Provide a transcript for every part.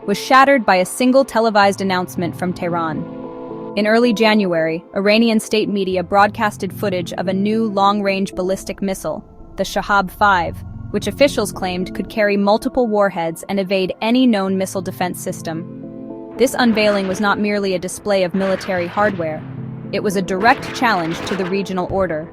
was shattered by a single televised announcement from Tehran. In early January, Iranian state media broadcasted footage of a new long-range ballistic missile, the Shahab-5, which officials claimed could carry multiple warheads and evade any known missile defense system. This unveiling was not merely a display of military hardware. It was a direct challenge to the regional order.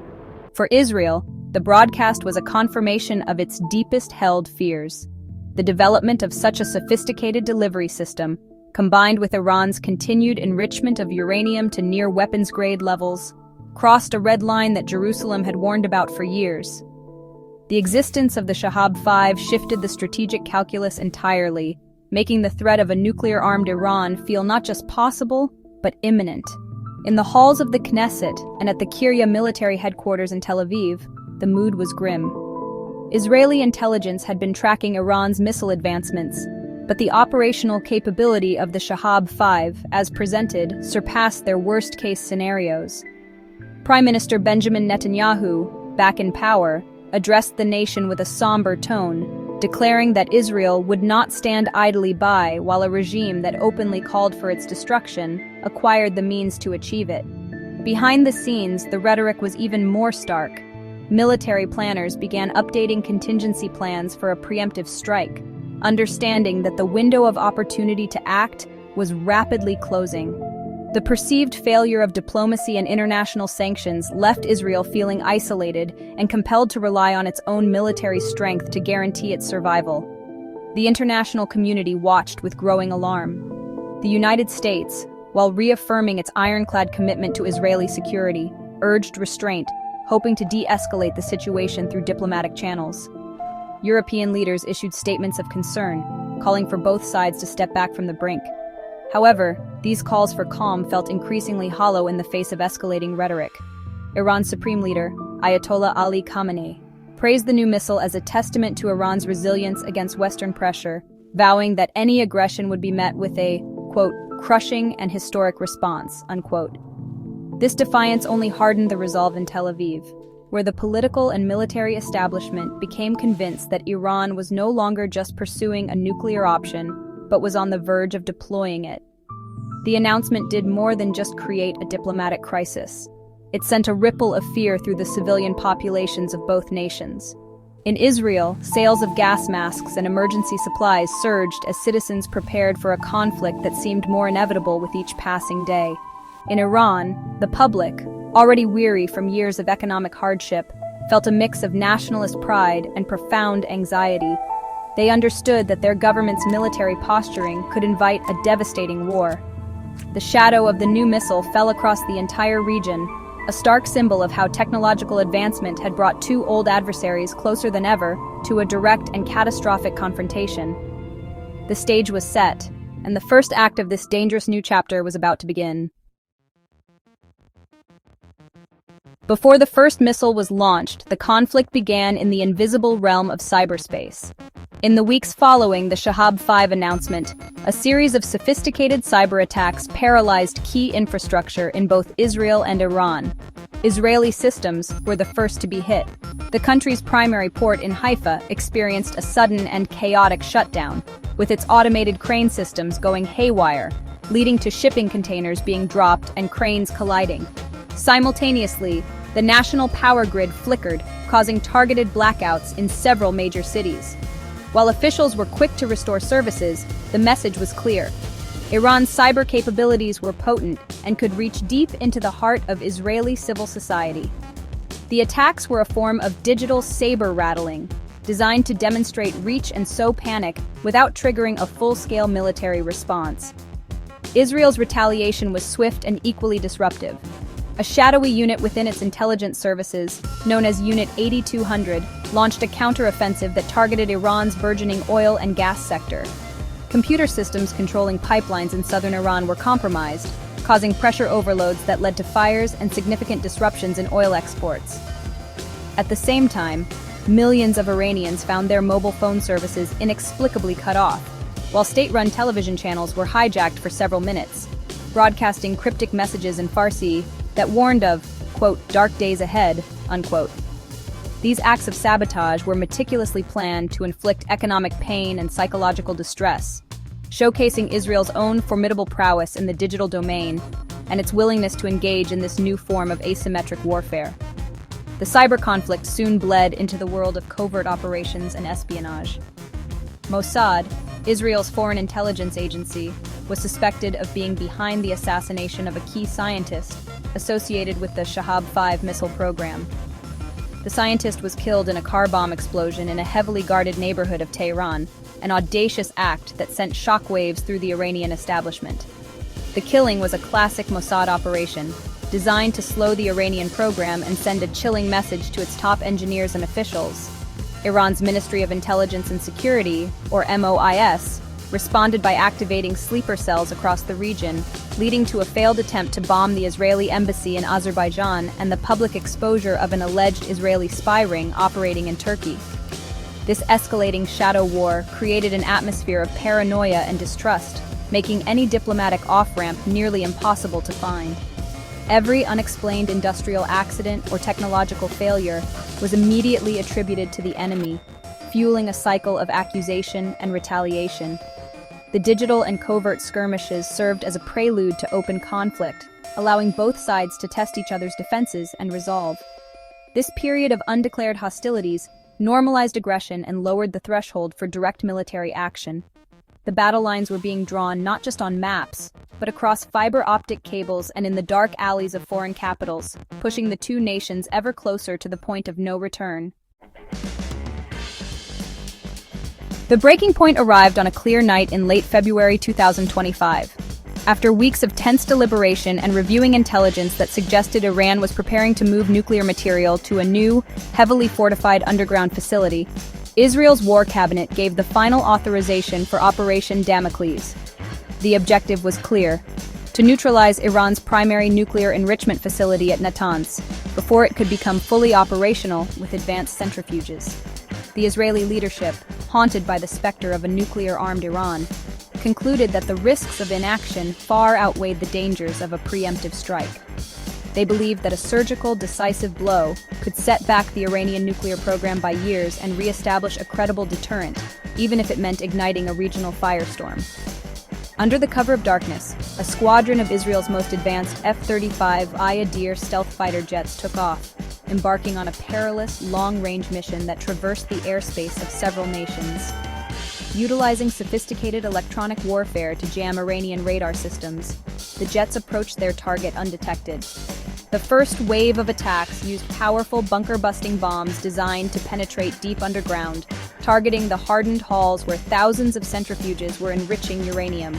For Israel, the broadcast was a confirmation of its deepest-held fears. The development of such a sophisticated delivery system, combined with Iran's continued enrichment of uranium to near weapons-grade levels, crossed a red line that Jerusalem had warned about for years. The existence of the Shahab-5 shifted the strategic calculus entirely, making the threat of a nuclear-armed Iran feel not just possible, but imminent. In the halls of the Knesset and at the Kiryat military headquarters in Tel Aviv, the mood was grim. Israeli intelligence had been tracking Iran's missile advancements, but the operational capability of the Shahab-5, as presented, surpassed their worst-case scenarios. Prime Minister Benjamin Netanyahu, back in power, addressed the nation with a somber tone, declaring that Israel would not stand idly by while a regime that openly called for its destruction acquired the means to achieve it. Behind the scenes, the rhetoric was even more stark. Military planners began updating contingency plans for a preemptive strike, understanding that the window of opportunity to act was rapidly closing. The perceived failure of diplomacy and international sanctions left Israel feeling isolated and compelled to rely on its own military strength to guarantee its survival. The international community watched with growing alarm. The United States, while reaffirming its ironclad commitment to Israeli security, urged restraint, hoping to de-escalate the situation through diplomatic channels. European leaders issued statements of concern, calling for both sides to step back from the brink. However, these calls for calm felt increasingly hollow in the face of escalating rhetoric. Iran's supreme leader, Ayatollah Ali Khamenei, praised the new missile as a testament to Iran's resilience against Western pressure, vowing that any aggression would be met with a, quote, crushing and historic response, unquote. This defiance only hardened the resolve in Tel Aviv, where the political and military establishment became convinced that Iran was no longer just pursuing a nuclear option, but was on the verge of deploying it. The announcement did more than just create a diplomatic crisis. It sent a ripple of fear through the civilian populations of both nations. In Israel, sales of gas masks and emergency supplies surged as citizens prepared for a conflict that seemed more inevitable with each passing day. In Iran, the public, already weary from years of economic hardship, felt a mix of nationalist pride and profound anxiety. They understood that their government's military posturing could invite a devastating war. The shadow of the new missile fell across the entire region, a stark symbol of how technological advancement had brought two old adversaries closer than ever to a direct and catastrophic confrontation. The stage was set, and the first act of this dangerous new chapter was about to begin. Before the first missile was launched, the conflict began in the invisible realm of cyberspace. In the weeks following the Shahab-5 announcement, a series of sophisticated cyber attacks paralyzed key infrastructure in both Israel and Iran. Israeli systems were the first to be hit. The country's primary port in Haifa experienced a sudden and chaotic shutdown, with its automated crane systems going haywire, leading to shipping containers being dropped and cranes colliding. Simultaneously, the national power grid flickered, causing targeted blackouts in several major cities. While officials were quick to restore services, the message was clear. Iran's cyber capabilities were potent and could reach deep into the heart of Israeli civil society. The attacks were a form of digital saber rattling, designed to demonstrate reach and sow panic without triggering a full-scale military response. Israel's retaliation was swift and equally disruptive. A shadowy unit within its intelligence services, known as Unit 8200, launched a counteroffensive that targeted Iran's burgeoning oil and gas sector. Computer systems controlling pipelines in southern Iran were compromised, causing pressure overloads that led to fires and significant disruptions in oil exports. At the same time, millions of Iranians found their mobile phone services inexplicably cut off, while state-run television channels were hijacked for several minutes, broadcasting cryptic messages in Farsi that warned of, quote, dark days ahead, unquote. These acts of sabotage were meticulously planned to inflict economic pain and psychological distress. showcasing Israel's own formidable prowess in the digital domain and its willingness to engage in this new form of asymmetric warfare. The cyber conflict soon bled into the world of covert operations and espionage. Mossad, Israel's foreign intelligence agency, was suspected of being behind the assassination of a key scientist associated with the Shahab-5 missile program. The scientist was killed in a car bomb explosion in a heavily guarded neighborhood of Tehran, an audacious act that sent shockwaves through the Iranian establishment. The killing was a classic Mossad operation, designed to slow the Iranian program and send a chilling message to its top engineers and officials. Iran's Ministry of Intelligence and Security, or MOIS, responded by activating sleeper cells across the region, leading to a failed attempt to bomb the Israeli embassy in Azerbaijan and the public exposure of an alleged Israeli spy ring operating in Turkey. This escalating shadow war created an atmosphere of paranoia and distrust, making any diplomatic off-ramp nearly impossible to find. Every unexplained industrial accident or technological failure was immediately attributed to the enemy, fueling a cycle of accusation and retaliation. The digital and covert skirmishes served as a prelude to open conflict, allowing both sides to test each other's defenses and resolve. This period of undeclared hostilities normalized aggression and lowered the threshold for direct military action. The battle lines were being drawn not just on maps, but across fiber optic cables and in the dark alleys of foreign capitals, pushing the two nations ever closer to the point of no return. The breaking point arrived on a clear night in late February 2025. After weeks of tense deliberation and reviewing intelligence that suggested Iran was preparing to move nuclear material to a new, heavily fortified underground facility, Israel's war cabinet gave the final authorization for Operation Damocles. The objective was clear: to neutralize Iran's primary nuclear enrichment facility at Natanz before it could become fully operational with advanced centrifuges. The Israeli leadership, haunted by the specter of a nuclear-armed Iran, concluded that the risks of inaction far outweighed the dangers of a preemptive strike. They believed that a surgical, decisive blow could set back the Iranian nuclear program by years and re-establish a credible deterrent, even if it meant igniting a regional firestorm. Under the cover of darkness, a squadron of Israel's most advanced F-35 Ayadir stealth fighter jets took off, embarking on a perilous, long-range mission that traversed the airspace of several nations. Utilizing sophisticated electronic warfare to jam Iranian radar systems, the jets approached their target undetected. The first wave of attacks used powerful bunker-busting bombs designed to penetrate deep underground, targeting the hardened halls where thousands of centrifuges were enriching uranium.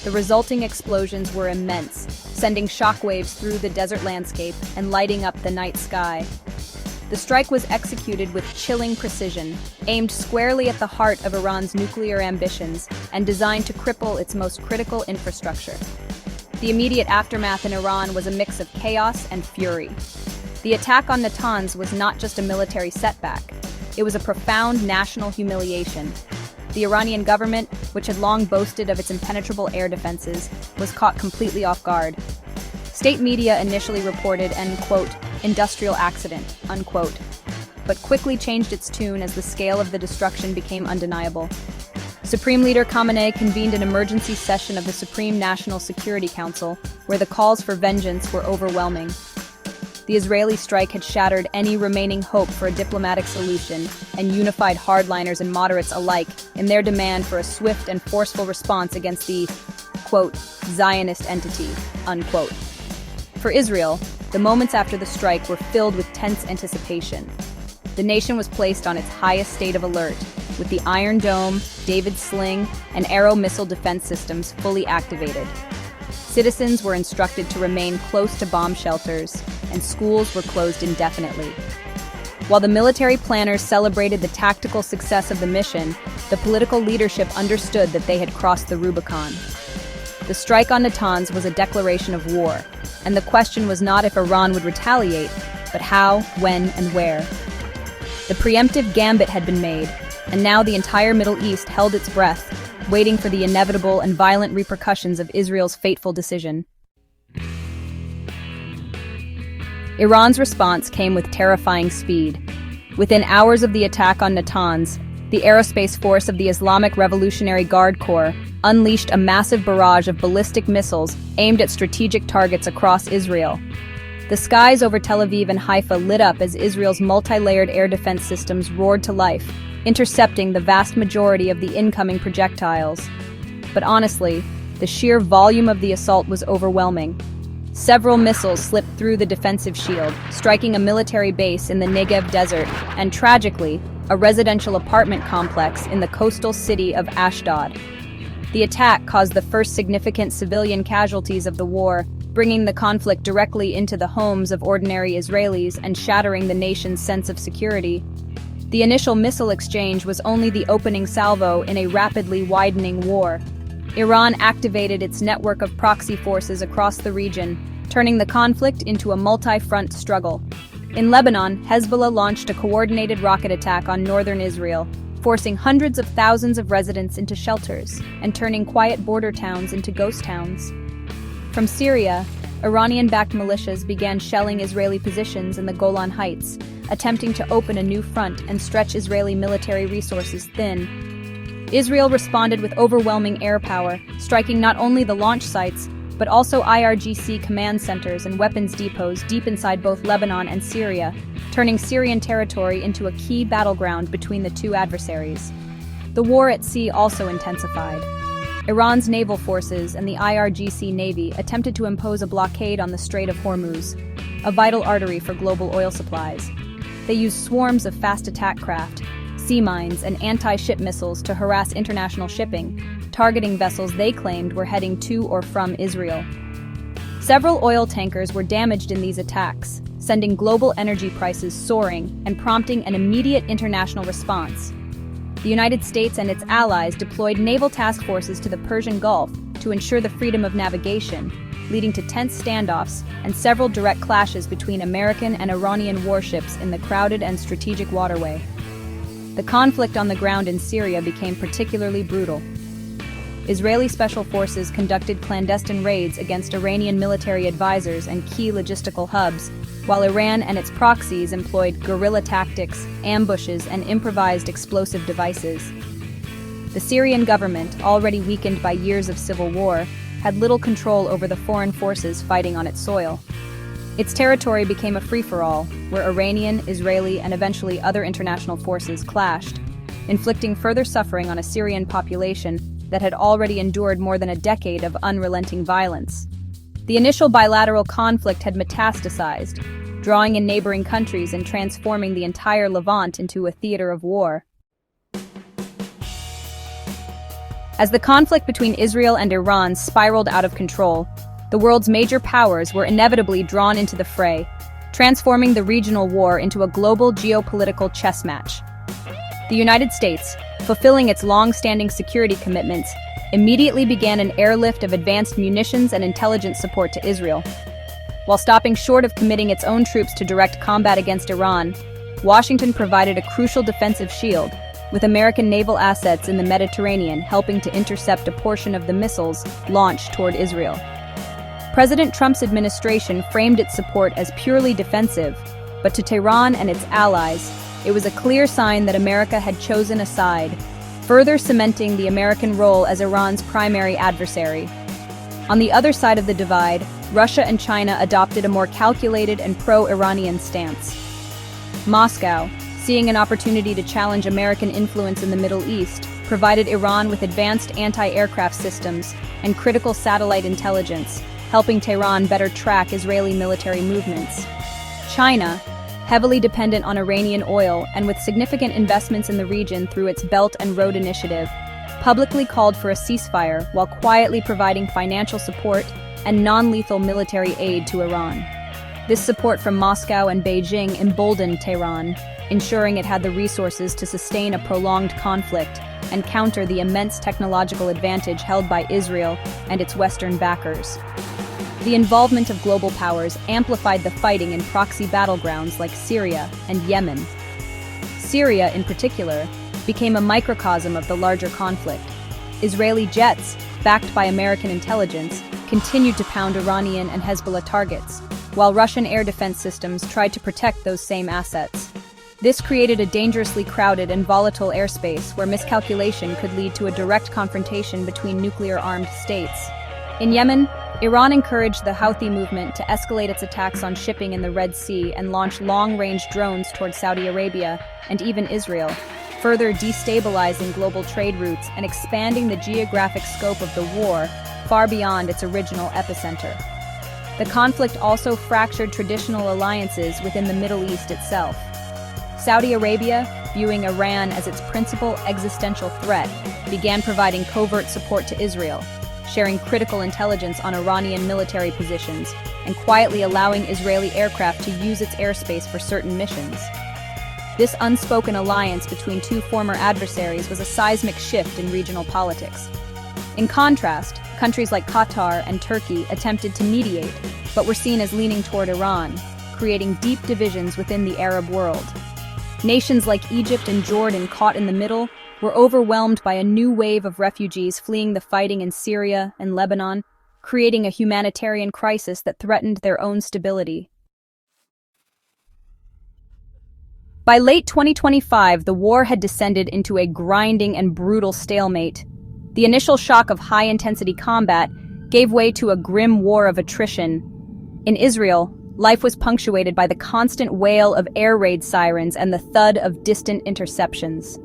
The resulting explosions were immense, sending shockwaves through the desert landscape and lighting up the night sky. The strike was executed with chilling precision, aimed squarely at the heart of Iran's nuclear ambitions and designed to cripple its most critical infrastructure. The immediate aftermath in Iran was a mix of chaos and fury. The attack on Natanz was not just a military setback, it was a profound national humiliation. The Iranian government, which had long boasted of its impenetrable air defenses, was caught completely off guard. State media initially reported an, quote, industrial accident, unquote, but quickly changed its tune as the scale of the destruction became undeniable. Supreme Leader Khamenei convened an emergency session of the Supreme National Security Council, where the calls for vengeance were overwhelming. The Israeli strike had shattered any remaining hope for a diplomatic solution and unified hardliners and moderates alike in their demand for a swift and forceful response against the, quote, Zionist entity, unquote. For Israel, the moments after the strike were filled with tense anticipation. The nation was placed on its highest state of alert, with the Iron Dome, David's Sling, and Arrow missile defense systems fully activated. Citizens were instructed to remain close to bomb shelters, and schools were closed indefinitely. While the military planners celebrated the tactical success of the mission, the political leadership understood that they had crossed the Rubicon. The strike on Natanz was a declaration of war, and the question was not if Iran would retaliate, but how, when, and where. The preemptive gambit had been made, and now the entire Middle East held its breath, waiting for the inevitable and violent repercussions of Israel's fateful decision. Iran's response came with terrifying speed. Within hours of the attack on Natanz, the Aerospace Force of the Islamic Revolutionary Guard Corps unleashed a massive barrage of ballistic missiles aimed at strategic targets across Israel. The skies over Tel Aviv and Haifa lit up as Israel's multi-layered air defense systems roared to life, intercepting the vast majority of the incoming projectiles. But honestly, the sheer volume of the assault was overwhelming. Several missiles slipped through the defensive shield, striking a military base in the Negev desert and, tragically, a residential apartment complex in the coastal city of Ashdod. The attack caused the first significant civilian casualties of the war, bringing the conflict directly into the homes of ordinary Israelis and shattering the nation's sense of security. The initial missile exchange was only the opening salvo in a rapidly widening war. Iran activated its network of proxy forces across the region, turning the conflict into a multi-front struggle. In Lebanon, Hezbollah launched a coordinated rocket attack on northern Israel, forcing hundreds of thousands of residents into shelters and turning quiet border towns into ghost towns. From Syria, Iranian-backed militias began shelling Israeli positions in the Golan Heights, attempting to open a new front and stretch Israeli military resources thin. Israel responded with overwhelming air power, striking not only the launch sites, but also IRGC command centers and weapons depots deep inside both Lebanon and Syria, turning Syrian territory into a key battleground between the two adversaries. The war at sea also intensified. Iran's naval forces and the IRGC Navy attempted to impose a blockade on the Strait of Hormuz, a vital artery for global oil supplies. They used swarms of fast attack craft, sea mines, and anti-ship missiles to harass international shipping, targeting vessels they claimed were heading to or from Israel. Several oil tankers were damaged in these attacks, sending global energy prices soaring and prompting an immediate international response. The United States and its allies deployed naval task forces to the Persian Gulf to ensure the freedom of navigation, leading to tense standoffs and several direct clashes between American and Iranian warships in the crowded and strategic waterway. The conflict on the ground in Syria became particularly brutal. Israeli special forces conducted clandestine raids against Iranian military advisors and key logistical hubs, while Iran and its proxies employed guerrilla tactics, ambushes, and improvised explosive devices. The Syrian government, already weakened by years of civil war, had little control over the foreign forces fighting on its soil. Its territory became a free-for-all, where Iranian, Israeli, and eventually other international forces clashed, inflicting further suffering on a Syrian population that had already endured more than a decade of unrelenting violence. The initial bilateral conflict had metastasized, drawing in neighboring countries and transforming the entire Levant into a theater of war. As the conflict between Israel and Iran spiraled out of control, the world's major powers were inevitably drawn into the fray, transforming the regional war into a global geopolitical chess match. The United States, fulfilling its long-standing security commitments, immediately began an airlift of advanced munitions and intelligence support to Israel. While stopping short of committing its own troops to direct combat against Iran, Washington provided a crucial defensive shield, with American naval assets in the Mediterranean helping to intercept a portion of the missiles launched toward Israel. President Trump's administration framed its support as purely defensive, but to Tehran and its allies, it was a clear sign that America had chosen a side, further cementing the American role as Iran's primary adversary. On the other side of the divide, Russia and China adopted a more calculated and pro-Iranian stance. Moscow, seeing an opportunity to challenge American influence in the Middle East, provided Iran with advanced anti-aircraft systems and critical satellite intelligence, helping Tehran better track Israeli military movements. China, heavily dependent on Iranian oil and with significant investments in the region through its Belt and Road Initiative, publicly called for a ceasefire while quietly providing financial support and non-lethal military aid to Iran. This support from Moscow and Beijing emboldened Tehran, ensuring it had the resources to sustain a prolonged conflict and counter the immense technological advantage held by Israel and its Western backers. The involvement of global powers amplified the fighting in proxy battlegrounds like Syria and Yemen. Syria, in particular, became a microcosm of the larger conflict. Israeli jets, backed by American intelligence, continued to pound Iranian and Hezbollah targets, while Russian air defense systems tried to protect those same assets. This created a dangerously crowded and volatile airspace where miscalculation could lead to a direct confrontation between nuclear-armed states. In Yemen, Iran encouraged the Houthi movement to escalate its attacks on shipping in the Red Sea and launch long-range drones toward Saudi Arabia and even Israel, further destabilizing global trade routes and expanding the geographic scope of the war far beyond its original epicenter. The conflict also fractured traditional alliances within the Middle East itself. Saudi Arabia, viewing Iran as its principal existential threat, began providing covert support to Israel, sharing critical intelligence on Iranian military positions, and quietly allowing Israeli aircraft to use its airspace for certain missions. This unspoken alliance between two former adversaries was a seismic shift in regional politics. In contrast, countries like Qatar and Turkey attempted to mediate, but were seen as leaning toward Iran, creating deep divisions within the Arab world. Nations like Egypt and Jordan, caught in the middle, were overwhelmed by a new wave of refugees fleeing the fighting in Syria and Lebanon, creating a humanitarian crisis that threatened their own stability. By late 2025, the war had descended into a grinding and brutal stalemate. The initial shock of high-intensity combat gave way to a grim war of attrition. In Israel, life was punctuated by the constant wail of air raid sirens and the thud of distant interceptions.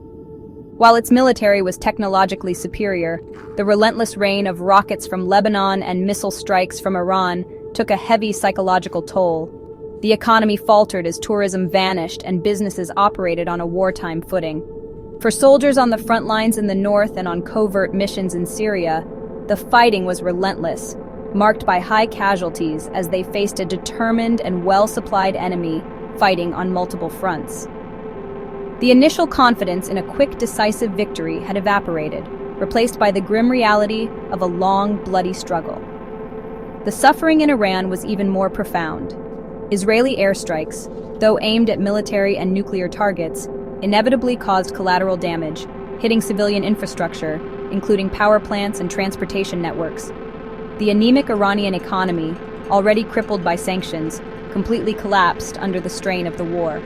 While its military was technologically superior, the relentless rain of rockets from Lebanon and missile strikes from Iran took a heavy psychological toll. The economy faltered as tourism vanished and businesses operated on a wartime footing. For soldiers on the front lines in the north and on covert missions in Syria, the fighting was relentless, marked by high casualties as they faced a determined and well-supplied enemy fighting on multiple fronts. The initial confidence in a quick, decisive victory had evaporated, replaced by the grim reality of a long, bloody struggle. The suffering in Iran was even more profound. Israeli airstrikes, though aimed at military and nuclear targets, inevitably caused collateral damage, hitting civilian infrastructure, including power plants and transportation networks. The anemic Iranian economy, already crippled by sanctions, completely collapsed under the strain of the war.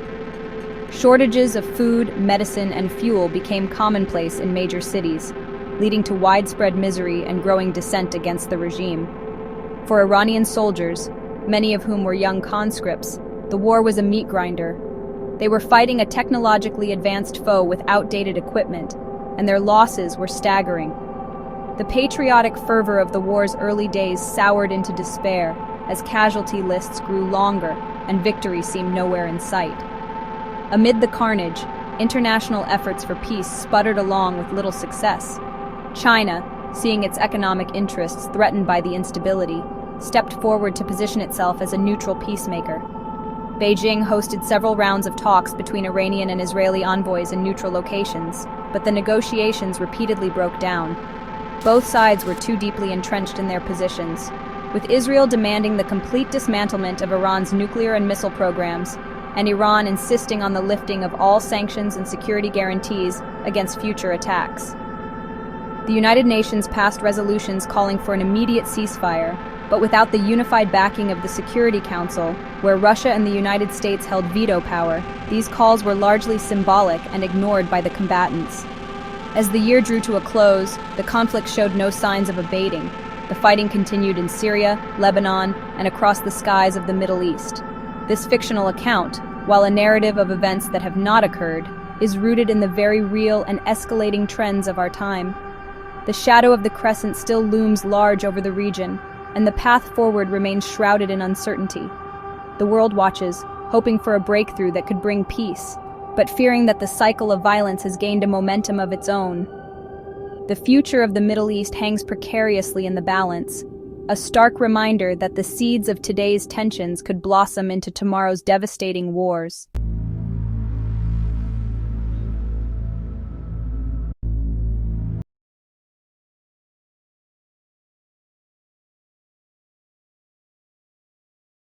Shortages of food, medicine, and fuel became commonplace in major cities, leading to widespread misery and growing dissent against the regime. For Iranian soldiers, many of whom were young conscripts, the war was a meat grinder. They were fighting a technologically advanced foe with outdated equipment, and their losses were staggering. The patriotic fervor of the war's early days soured into despair as casualty lists grew longer and victory seemed nowhere in sight. Amid the carnage, international efforts for peace sputtered along with little success. China, seeing its economic interests threatened by the instability, stepped forward to position itself as a neutral peacemaker. Beijing hosted several rounds of talks between Iranian and Israeli envoys in neutral locations, but the negotiations repeatedly broke down. Both sides were too deeply entrenched in their positions, with Israel demanding the complete dismantlement of Iran's nuclear and missile programs, and Iran insisting on the lifting of all sanctions and security guarantees against future attacks. The United Nations passed resolutions calling for an immediate ceasefire, but without the unified backing of the Security Council, where Russia and the United States held veto power, these calls were largely symbolic and ignored by the combatants. As the year drew to a close, the conflict showed no signs of abating. The fighting continued in Syria, Lebanon, and across the skies of the Middle East. This fictional account, while a narrative of events that have not occurred, is rooted in the very real and escalating trends of our time. The shadow of the crescent still looms large over the region, and the path forward remains shrouded in uncertainty. The world watches, hoping for a breakthrough that could bring peace, but fearing that the cycle of violence has gained a momentum of its own. The future of the Middle East hangs precariously in the balance, a stark reminder that the seeds of today's tensions could blossom into tomorrow's devastating wars.